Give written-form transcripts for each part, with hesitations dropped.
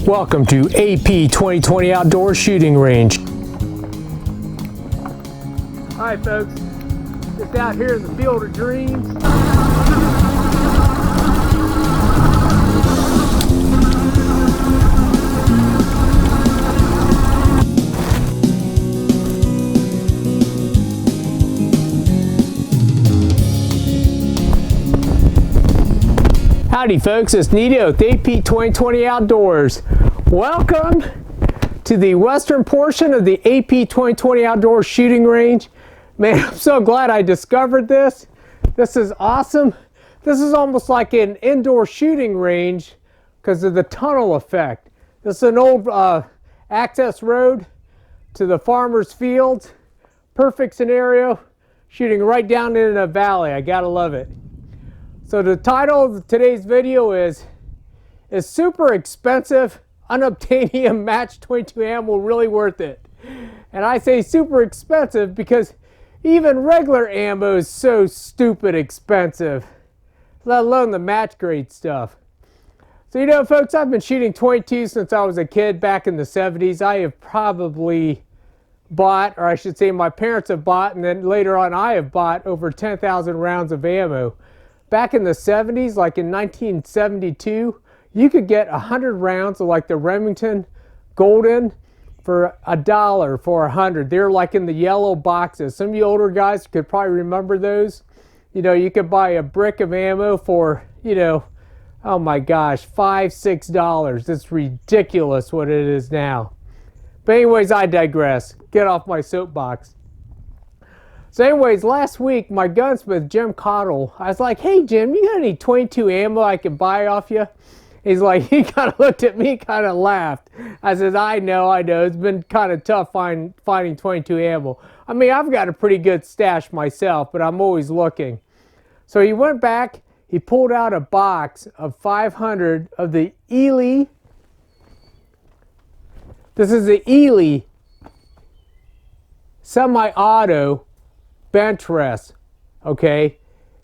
Welcome to AP 2020 Outdoor Shooting Range. Hi folks, just out here in the Field of Dreams. Howdy folks, it's Nito with AP 2020 Outdoors. Welcome to the western portion of the AP 2020 Outdoor Shooting Range. Man, I'm so glad I discovered this. This is awesome. This is almost like an indoor shooting range because of the tunnel effect. This is an old access road to the farmer's fields. Perfect scenario, shooting right down into a valley. I gotta love it. So the title of today's video is super expensive unobtainium match 22 ammo really worth it? And I say super expensive because even regular ammo is so stupid expensive, let alone the match grade stuff. So you know folks, I've been shooting 22 since I was a kid back in the 70s. I have probably bought, or I should say my parents have bought, and then later on I have bought over 10,000 rounds of ammo. Back in the 70s, like in 1972, you could get 100 rounds of like the Remington Golden for $1 for 100. They're like in the yellow boxes. Some of you older guys could probably remember those. You know, you could buy a brick of ammo for, you know, oh my gosh, $5, $6. It's ridiculous what it is now. But anyways, I digress. Get off my soapbox. So anyways, last week, my gunsmith, Jim Cottle, I was like, hey Jim, you got any 22 ammo I can buy off you? He's like, he kind of looked at me, kind of laughed. I said, I know, it's been kind of tough finding 22 ammo. I mean, I've got a pretty good stash myself, but I'm always looking. So he went back, he pulled out a box of 500 of the Ely. This is the Ely semi-auto bench rest, okay?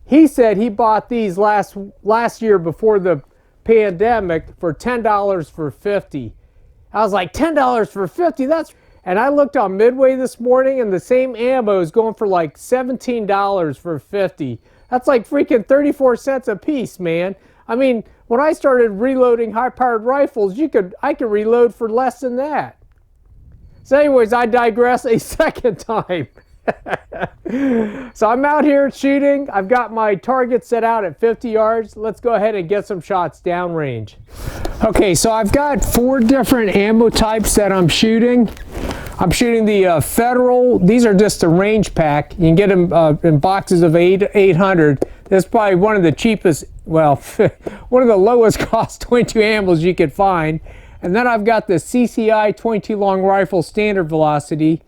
He said he bought these last year before the pandemic for $10 for 50. I was like, $10 for 50? That's... And I looked on Midway this morning and the same ammo is going for like $17 for 50. That's like freaking 34 cents a piece, man. I mean, when I started reloading high-powered rifles, I could reload for less than that. So anyways, I digress a second time. So I'm out here shooting. I've got my target set out at 50 yards. Let's go ahead and get some shots downrange. Okay, so I've got 4 different ammo types that I'm shooting. I'm shooting the Federal. These are just a range pack. You can get them in boxes of 800. That's probably one of the cheapest, well, one of the lowest cost 22 ammos you could find. And then I've got the CCI 22 long rifle standard velocity.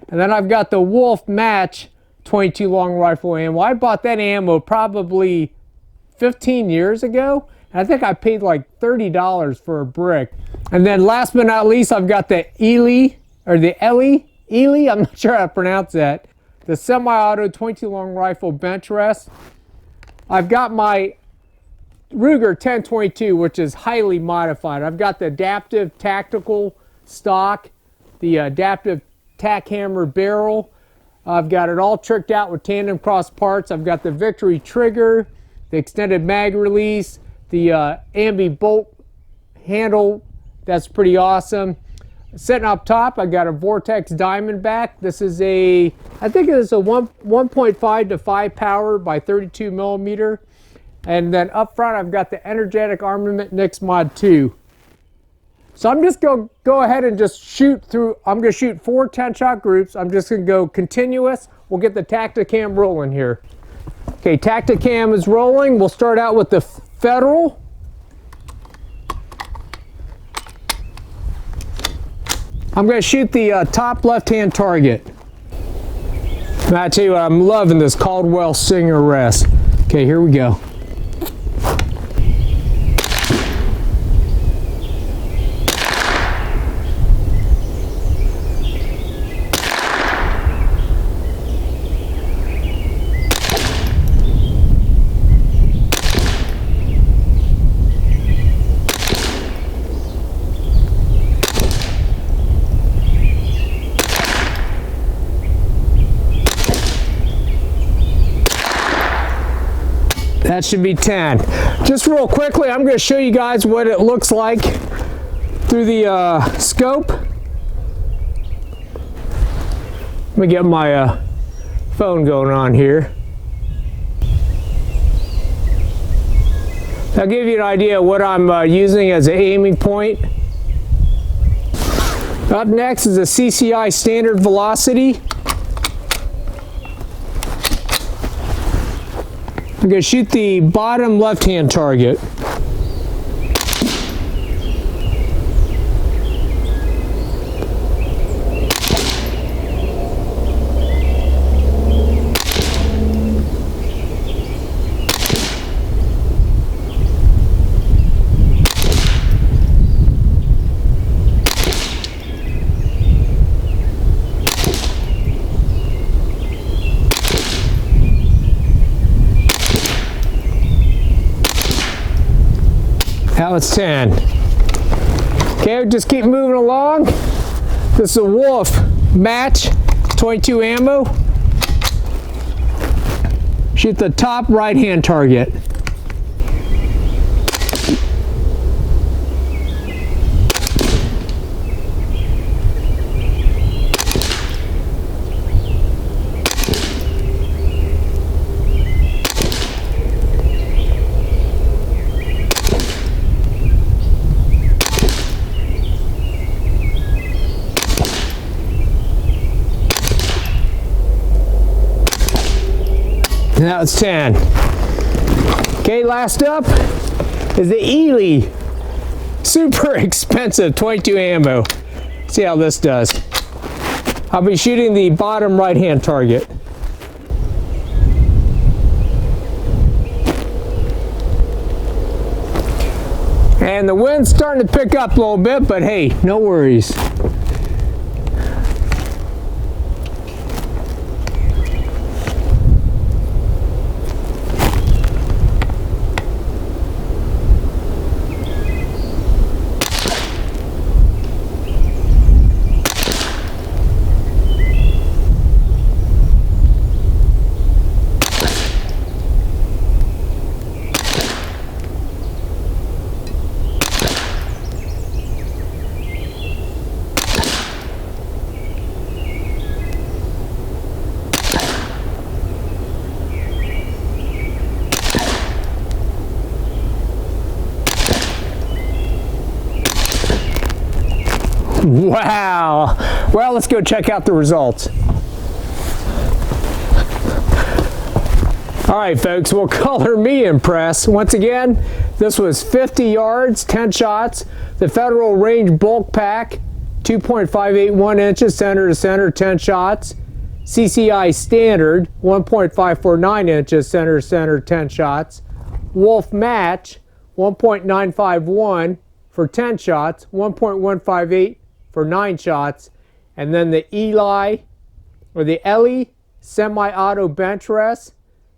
And then I've got the Wolf Match 22 long rifle ammo. I bought that ammo probably 15 years ago. And I think I paid like $30 for a brick. And then last but not least, I've got the Ely, I'm not sure how to pronounce that. The semi-auto 22 long rifle bench rest. I've got my Ruger 1022, which is highly modified. I've got the adaptive tactical stock, the adaptive tack hammer barrel. I've got it all tricked out with Tandemkross parts. I've got the Victory trigger, the extended mag release, the ambi bolt handle. That's pretty awesome. Sitting up top, I got a Vortex Diamondback. This is I think it is a 1.5 to 5 power by 32 millimeter. And then up front, I've got the Energetic Armament Nix Mod 2. So I'm just going to go ahead and just shoot through. I'm going to shoot 4 10-shot groups. I'm just going to go continuous. We'll get the Tacticam rolling here. Okay, Tacticam is rolling. We'll start out with the Federal. I'm going to shoot the top left-hand target. And I tell you what, I'm loving this Caldwell Singer rest. Okay, here we go. That should be 10. Just real quickly, I'm going to show you guys what it looks like through the scope. Let me get my phone going on here. I'll give you an idea of what I'm using as an aiming point. Up next is a CCI standard velocity. I'm going to shoot the bottom left-hand target. Now it's 10. Okay, just keep moving along. This is a Wolf match, 22 ammo. Shoot the top right-hand target. Now it's 10. Okay, last up is the Ely. Super expensive 22 ammo. See how this does. I'll be shooting the bottom right-hand target. And the wind's starting to pick up a little bit, but hey, no worries. Wow. Well, let's go check out the results. All right, folks, well, color me impressed. Once again, this was 50 yards, 10 shots. The Federal Range Bulk Pack, 2.581 inches, center to center, 10 shots. CCI Standard, 1.549 inches, center to center, 10 shots. Wolf Match, 1.951 for 10 shots, 1.158 for 9 shots, and then the Ely semi-auto bench rest,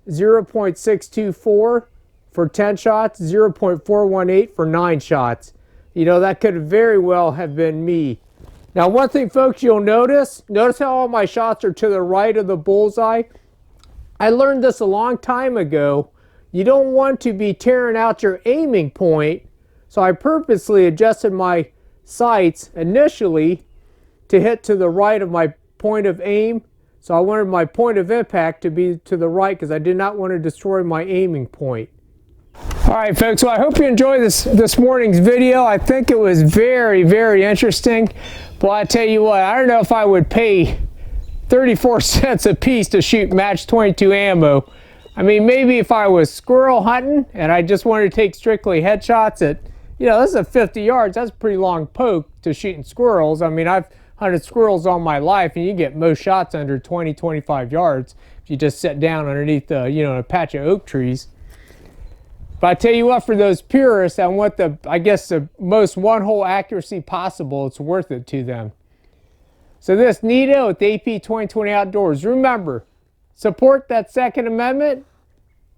0.624 for 10 shots, 0.418 for 9 shots. You know, that could very well have been me. Now, one thing, folks, you'll notice how all my shots are to the right of the bullseye. I learned this a long time ago. You don't want to be tearing out your aiming point, so I purposely adjusted my sights initially to hit to the right of my point of aim. So I wanted my point of impact to be to the right because I did not want to destroy my aiming point. All right, folks, well, I hope you enjoyed this morning's video. I think it was very, very interesting. But I tell you what, I don't know if I would pay 34 cents a piece to shoot match 22 ammo. I mean, maybe if I was squirrel hunting and I just wanted to take strictly headshots at, you know, this is a 50 yards. That's a pretty long poke to shooting squirrels. I mean, I've hunted squirrels all my life, and you get most shots under 20, 25 yards if you just sit down underneath the, you know, a patch of oak trees. But I tell you what, for those purists that want the, I guess, the most one-hole accuracy possible, it's worth it to them. So this Nito with the AP 2020 Outdoors. Remember, support that Second Amendment.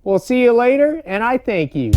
We'll see you later, and I thank you.